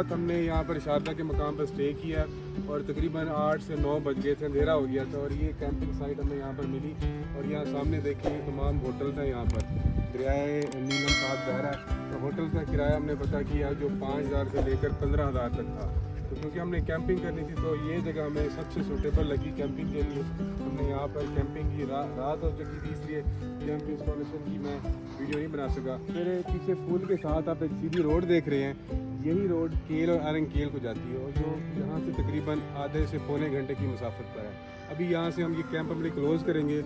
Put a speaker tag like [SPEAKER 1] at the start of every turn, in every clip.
[SPEAKER 1] रात हमने यहाँ पर शारदा के मकाम पर स्टे किया और तकरीबन 8 से 9 बज गए थे, अंधेरा हो गया था। और ये कैंपिंग साइट हमें यहाँ पर मिली और यहाँ सामने देखिए तमाम होटल था। यहाँ पर दरियाए नीलम साथ बह रहा है। तो होटल का किराया हमने पता किया जो 5,000 से लेकर 15,000 तक था। तो क्योंकि हमने कैंपिंग करनी थी तो ये जगह हमें सबसे सूटेबल लगी कैंपिंग के लिए। हमने यहाँ पर कैंपिंग की रात हो चुकी थी, इसलिए कैंपिंग इंस्टॉलेशन की मैं वीडियो नहीं बना सका। मेरे पीछे फूल के साथ आप एक सीधी रोड देख रहे हैं, यही रोड केल और अरंगकेल को जाती है और जो यहाँ से तकरीबन आधे से पौने घंटे की मुसाफत पर है। अभी यहाँ से हम ये कैंप अपने क्लोज़ करेंगे।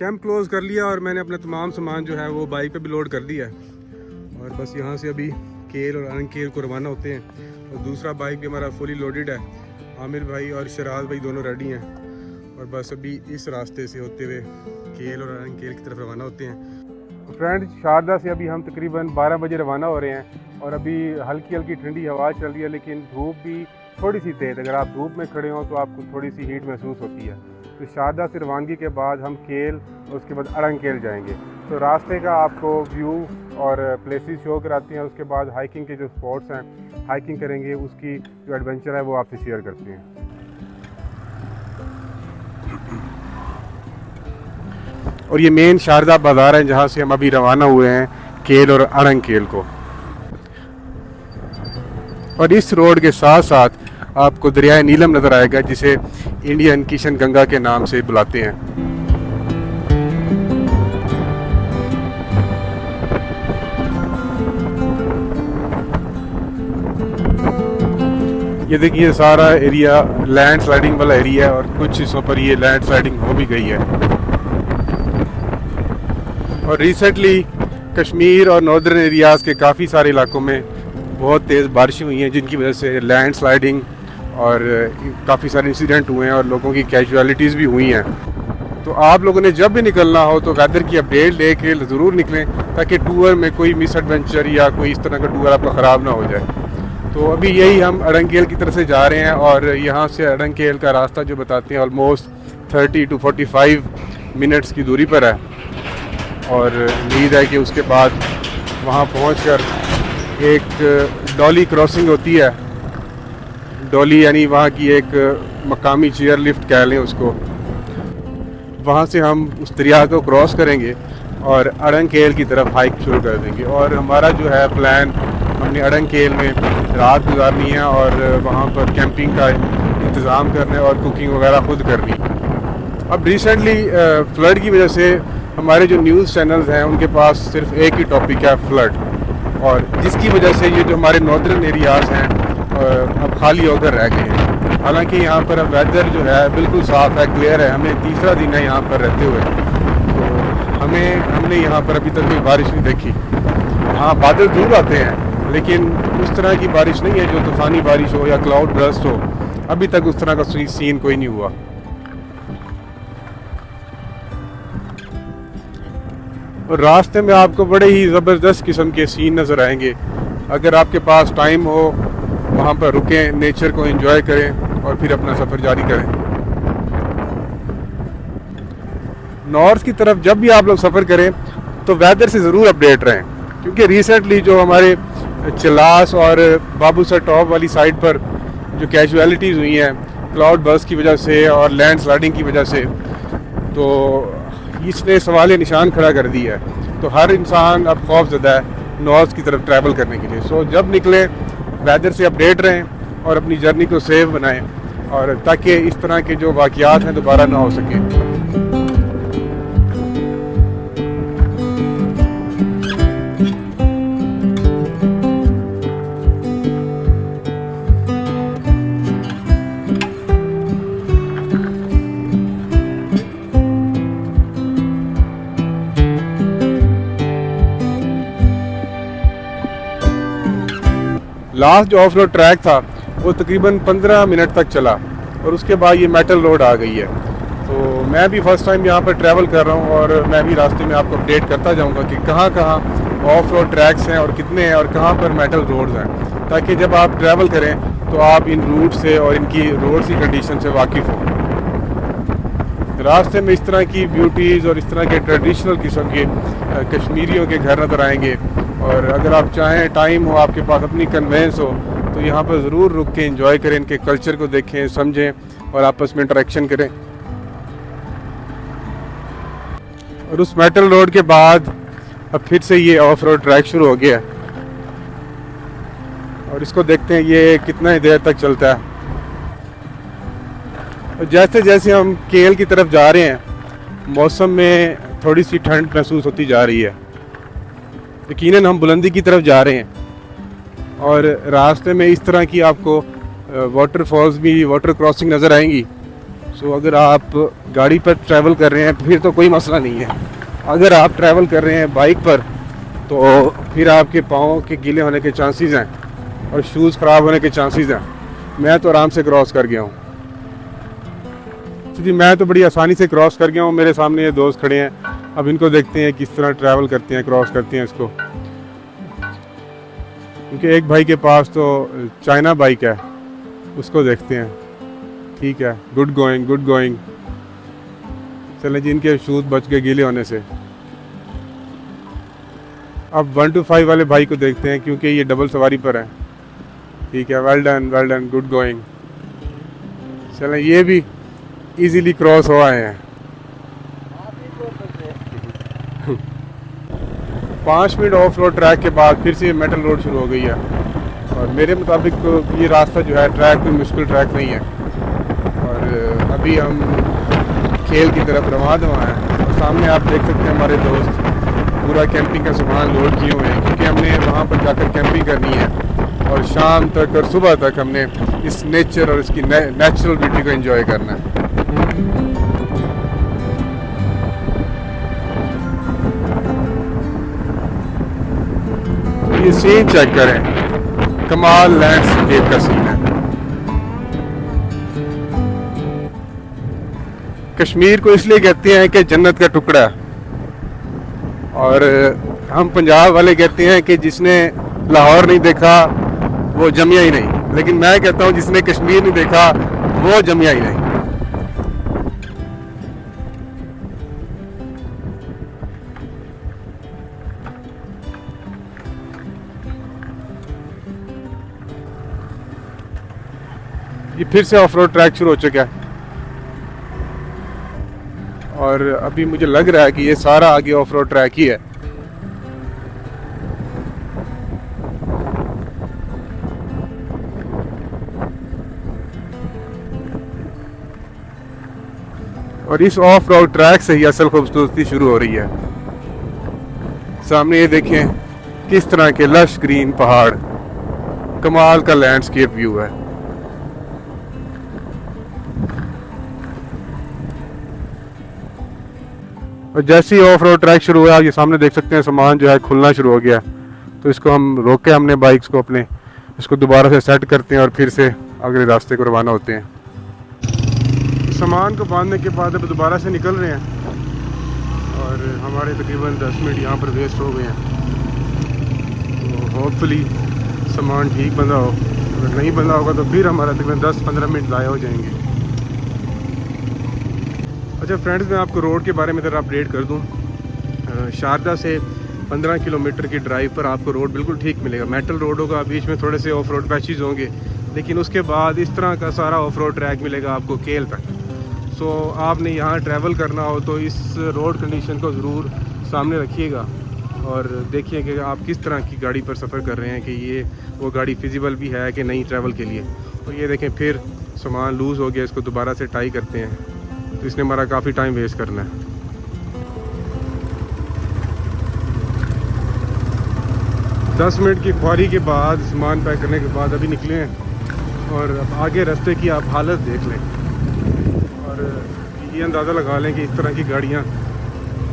[SPEAKER 1] कैंप क्लोज़ कर लिया और मैंने अपना तमाम सामान जो है वो बाइक पे भी लोड कर दिया है और बस यहाँ से अभी केल और अरंगकेल को रवाना होते हैं। और दूसरा बाइक भी हमारा फुली लोडेड है, आमिर भाई और शराज भाई दोनों रेडी हैं और बस अभी इस रास्ते से होते हुए केल और अरंगकेल की तरफ रवाना होते हैं। फ्रेंड्स, शारदा से अभी हम तकरीबन 12 बजे रवाना हो रहे हैं और अभी हल्की हल्की ठंडी हवा चल रही है, लेकिन धूप भी थोड़ी सी तेज़। अगर आप धूप में खड़े हों तो आपको थोड़ी सी हीट महसूस होती है। तो शारदा से रवानगी के बाद हम केल और उसके बाद अरंगकेल जाएंगे। तो रास्ते का आपको व्यू और प्लेसेस शो कराते हैं। उसके बाद हाइकिंग के जो स्पॉट्स हैं, हाइकिंग करेंगे, उसकी जो एडवेंचर है वो आपसे शेयर करते हैं। और ये मेन शारदा बाज़ार है जहाँ से हम अभी रवाना हुए हैं केल और अरंगकेल को। और इस रोड के साथ साथ आपको दरियाए नीलम नज़र आएगा जिसे इंडियन किशन गंगा के नाम से बुलाते हैं। ये देखिए सारा एरिया लैंड स्लाइडिंग वाला एरिया है और कुछ हिस्सों पर ये लैंड स्लाइडिंग हो भी गई है। और रिसेंटली कश्मीर और नॉर्दर्न एरियाज़ के काफ़ी सारे इलाकों में बहुत तेज़ बारिशें हुई हैं जिनकी वजह से लैंड स्लाइडिंग और काफ़ी सारे इंसिडेंट हुए हैं और लोगों की कैजुअलिटीज़ भी हुई हैं। तो आप लोगों ने जब भी निकलना हो तो वेदर की अपडेट लेके ज़रूर निकलें ताकि टूर में कोई मिस एडवेंचर या कोई इस तरह का टूर आपका ख़राब ना हो जाए। तो अभी यही हम अरंगकेल की तरफ से जा रहे हैं और यहाँ से अरंगकेल का रास्ता जो बताते हैं ऑलमोस्ट 30 to 45 मिनट्स की दूरी पर है। और उम्मीद है कि उसके बाद वहाँ पहुँचकर एक डॉली क्रॉसिंग होती है, डॉली यानी वहाँ की एक मकामी चेयर लिफ्ट कह लें उसको, वहाँ से हम उस दरिया को क्रॉस करेंगे और अरंगकेल की तरफ हाइक शुरू कर देंगे। और हमारा जो है प्लान, हमने अरंगकेल में रात गुजारनी है और वहाँ पर कैंपिंग का इंतज़ाम करना है और कुकिंग वगैरह खुद करनी। अब रिसेंटली फ्लड की वजह से हमारे जो न्यूज़ चैनल्स हैं उनके पास सिर्फ एक ही टॉपिक है, फ्लड, और जिसकी वजह से ये जो हमारे नॉर्दर्न एरियाज़ हैं अब खाली होकर रह गए हैं। हालांकि यहाँ पर अब वेदर जो है बिल्कुल साफ़ है, क्लियर है। हमें तीसरा दिन है यहाँ पर रहते हुए, तो हमने यहाँ पर अभी तक कोई बारिश नहीं देखी। हाँ, बादल दूर आते हैं लेकिन उस तरह की बारिश नहीं है जो तूफ़ानी बारिश हो या क्लाउड बर्स्ट हो। अभी तक उस तरह का सीन कोई नहीं हुआ। और रास्ते में आपको बड़े ही ज़बरदस्त किस्म के सीन नज़र आएंगे। अगर आपके पास टाइम हो वहाँ पर रुकें, नेचर को एंजॉय करें और फिर अपना सफ़र जारी करें। नॉर्थ की तरफ जब भी आप लोग सफ़र करें तो वेदर से ज़रूर अपडेट रहें, क्योंकि रिसेंटली जो हमारे चलास और बाबूसर टॉप वाली साइड पर जो कैजुअलिटीज़ हुई हैं क्लाउड बर्स्ट की वजह से और लैंड स्लाइडिंग की वजह से, तो इसने सवाल निशान खड़ा कर दिया है। तो हर इंसान अब खौफज़दा है नॉर्थ की तरफ ट्रैवल करने के लिए। सो जब निकले वेदर से अपडेट रहें और अपनी जर्नी को सेफ बनाएं और ताकि इस तरह के जो वाक़यात हैं दोबारा ना हो सकें। लास्ट जो ऑफ रोड ट्रैक था वो तकरीबन 15 मिनट तक चला और उसके बाद ये मेटल रोड आ गई है। तो मैं भी फ़र्स्ट टाइम यहाँ पर ट्रैवल कर रहा हूँ और मैं भी रास्ते में आपको अपडेट करता जाऊँगा कि कहाँ कहाँ ऑफ रोड ट्रैक्स हैं और कितने हैं और कहाँ पर मेटल रोड्स हैं, ताकि जब आप ट्रैवल करें तो आप इन रूट से और इनकी रोड की कंडीशन से वाकिफ़ हो। रास्ते में इस तरह की ब्यूटीज़ और इस तरह के ट्रेडिशनल किस्म के कश्मीरियों के घर नज़र आएंगे। और अगर आप चाहें, टाइम हो, आपके पास अपनी कन्वेंस हो, तो यहाँ पर ज़रूर रुक के एंजॉय करें, इनके कल्चर को देखें, समझें और आपस में इंटरेक्शन करें। और उस मेटल रोड के बाद अब फिर से ये ऑफ रोड ट्रैक शुरू हो गया और इसको देखते हैं ये कितना ही देर तक चलता है। और जैसे जैसे हम केल की तरफ जा रहे हैं, मौसम में थोड़ी सी ठंड महसूस होती जा रही है। यकीनन हम बुलंदी की तरफ जा रहे हैं और रास्ते में इस तरह की आपको वाटरफॉल्स भी, वाटर क्रॉसिंग नज़र आएंगी। सो अगर आप गाड़ी पर ट्रैवल कर रहे हैं फिर तो कोई मसला नहीं है। अगर आप ट्रैवल कर रहे हैं बाइक पर तो फिर आपके पाँव के गीले होने के चांसेस हैं और शूज़ ख़राब होने के चांसेस हैं। मैं तो आराम से क्रॉस कर गया हूँ जी, मैं तो बड़ी आसानी से क्रॉस कर गया हूँ। मेरे सामने ये दोस्त खड़े हैं, अब इनको देखते हैं किस तरह ट्रैवल करते हैं, क्रॉस करते हैं इसको। क्योंकि एक भाई के पास तो चाइना बाइक है, उसको देखते हैं। ठीक है, गुड गोइंग गुड गोइंग। चलें जी, इनके शूज़ बच गए गीले होने से। अब 1 to 5 वाले भाई को देखते हैं क्योंकि ये डबल सवारी पर है। ठीक है, वेल डन गुड गोइंग। चलें, ये भी इजीली क्रॉस हो आए हैं। 5 मिनट ऑफ रोड ट्रैक के बाद फिर से मेटल रोड शुरू हो गई है और मेरे मुताबिक तो ये रास्ता जो है ट्रैक कोई मुश्किल ट्रैक नहीं है। और अभी हम खेल की तरफ रवाना हैं और सामने आप देख सकते हैं हमारे दोस्त पूरा कैंपिंग का सामान लोड किए हुए हैं क्योंकि हमने वहाँ पर जाकर कैंपिंग करनी है और शाम तक और सुबह तक हमने इस नेचर और इसकी नेचुरल ब्यूटी को एंजॉय करना है। ये सीन चेक करें, कमाल लैंडस्केप का सीन है। कश्मीर को इसलिए कहते हैं कि जन्नत का टुकड़ा है और हम पंजाब वाले कहते हैं कि जिसने लाहौर नहीं देखा वो जमिया ही नहीं। लेकिन मैं कहता हूँ जिसने कश्मीर नहीं देखा वो जमिया ही नहीं। ये फिर से ऑफ रोड ट्रैक शुरू हो चुका है और अभी मुझे लग रहा है कि ये सारा आगे ऑफ रोड ट्रैक ही है। और इस ऑफ रोड ट्रैक से ही असल खूबसूरती शुरू हो रही है। सामने ये देखें किस तरह के लश ग्रीन पहाड़, कमाल का लैंडस्केप व्यू है। और जैसे ही ऑफ रोड ट्रैक शुरू हुआ, ये सामने देख सकते हैं सामान जो है खुलना शुरू हो गया। तो इसको हम रोके हमने बाइक्स को अपने, इसको दोबारा से सेट करते हैं और फिर से अगले रास्ते को रवाना होते हैं। सामान को बांधने के बाद अब दोबारा से निकल रहे हैं और हमारे तकरीबन 10 मिनट यहाँ पर वेस्ट हो गए हैं। तो होपफुली सामान ठीक बंधा हो, अगर नहीं बंधा होगा तो फिर हमारा तकरीबन 10-15 मिनट ज़ाया हो जाएंगे। अच्छा फ्रेंड्स, मैं आपको रोड के बारे में ज़रा अपडेट कर दूं। शारदा से 15 किलोमीटर की ड्राइव पर आपको रोड बिल्कुल ठीक मिलेगा। मेटल रोड होगा, बीच में थोड़े से ऑफ रोड पैचेस होंगे, लेकिन उसके बाद इस तरह का सारा ऑफ रोड ट्रैक मिलेगा आपको केल तक। सो आपने यहाँ ट्रैवल करना हो तो इस रोड कंडीशन को ज़रूर सामने रखिएगा और देखिए कि आप किस तरह की गाड़ी पर सफ़र कर रहे हैं, कि ये वो गाड़ी फिजिबल भी है कि नहीं ट्रैवल के लिए। तो ये देखें फिर सामान लूज़ हो गया, इसको दोबारा से टाई करते हैं, तो इसने हमारा काफ़ी टाइम वेस्ट करना है। दस मिनट की ख्वारी के बाद, सामान पैक करने के बाद अभी निकले हैं और अब आगे रास्ते की आप हालत देख लें और ये अंदाज़ा लगा लें कि इस तरह की गाड़ियाँ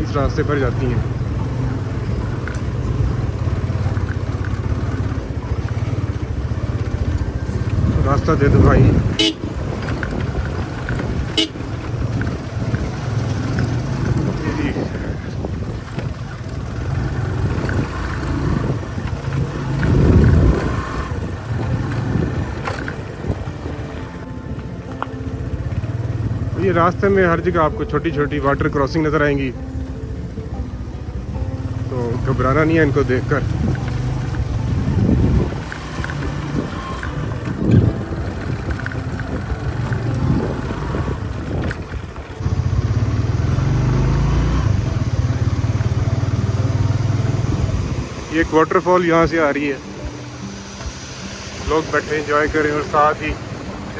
[SPEAKER 1] इस रास्ते पर जाती हैं। रास्ता दे दो भाई। ये रास्ते में हर जगह आपको छोटी छोटी वाटर क्रॉसिंग नज़र आएंगी, तो घबराना नहीं है इनको देखकर। एक वाटरफॉल यहाँ से आ रही है, लोग बैठे एंजॉय करें, और साथ ही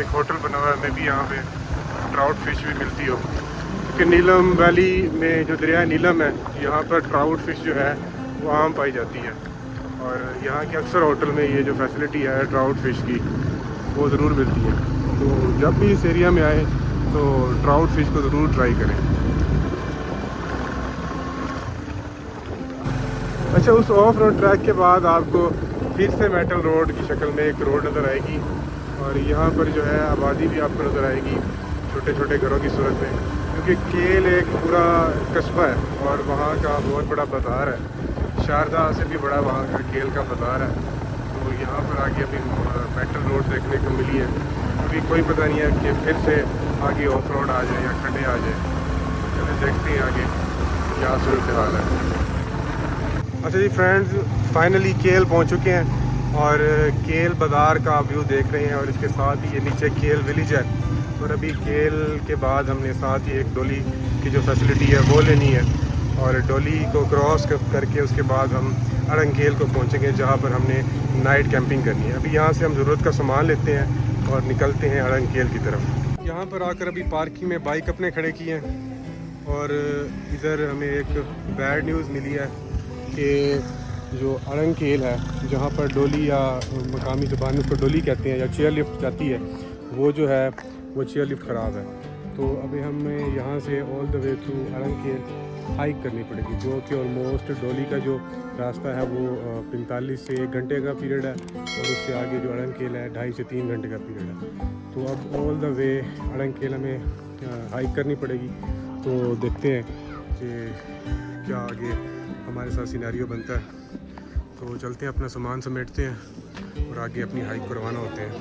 [SPEAKER 1] एक होटल बना हुआ है, मैं भी यहाँ पे ट्राउट फिश भी मिलती हो, क्योंकि नीलम वैली में जो दरिया नीलम है यहाँ पर ट्राउट फिश जो है वो आम पाई जाती है। और यहाँ के अक्सर होटल में ये जो फैसिलिटी है ट्राउट फिश की वो ज़रूर मिलती है। तो जब भी इस एरिया में आए तो ट्राउट फिश को ज़रूर ट्राई करें। अच्छा, उस ऑफ रोड ट्रैक के बाद आपको फिर से मेटल रोड की शक्ल में एक रोड नज़र आएगी, और यहाँ पर जो है आबादी भी आपको नज़र आएगी छोटे छोटे घरों की सूरत में, क्योंकि केल एक पूरा कस्बा है और वहाँ का बहुत बड़ा बाज़ार है, शारदा से भी बड़ा वहाँ का केल का बाज़ार है। तो यहाँ पर आगे अभी मेटल रोड देखने को मिली है, अभी कोई पता नहीं है कि फिर से आगे ऑफ रोड आ जाए या खड्डे आ जाए। चलिए देखते हैं आगे क्या सूरत हाल है। अच्छा जी फ्रेंड्स, फाइनली केल पहुंच चुके हैं और केल बाज़ार का व्यू देख रहे हैं, और इसके साथ ही ये नीचे केल विलेज है। और अभी केल के बाद हमने साथ ही एक डोली की जो फैसिलिटी है वो लेनी है, और डोली को क्रॉस करके उसके बाद हम अड़ंगकेल को पहुंचेंगे, जहां पर हमने नाइट कैंपिंग करनी है। अभी यहाँ से हम ज़रूरत का सामान लेते हैं और निकलते हैं अड़ंगकेल की तरफ। यहाँ पर आकर अभी पार्किंग में बाइक अपने खड़े किए हैं, और इधर हमें एक बैड न्यूज़ मिली है कि जो अड़ंगकेल है जहाँ पर डोली या मकामी ज़ुबान में उसको डोली कहते हैं या चेयर लिफ्ट जाती है, वो जो है वो चेयर लिफ्ट ख़राब है। तो अभी हमें यहाँ से ऑल द वे थ्रू अड़ंगकेल हाइक करनी पड़ेगी, जो कि ऑलमोस्ट डोली का जो रास्ता है वो 45 से 1 घंटे का पीरियड है, और उससे आगे जो अड़ंगकेल है 2.5 से 3 घंटे का पीरियड है। तो अब ऑल द वे अड़ंगकेल हमें हाइक करनी पड़ेगी। तो देखते हैं कि क्या आगे हमारे साथ सिनेरियो बनता है। तो चलते हैं, अपना सामान समेटते हैं और आगे अपनी हाइक को रवाना होते हैं।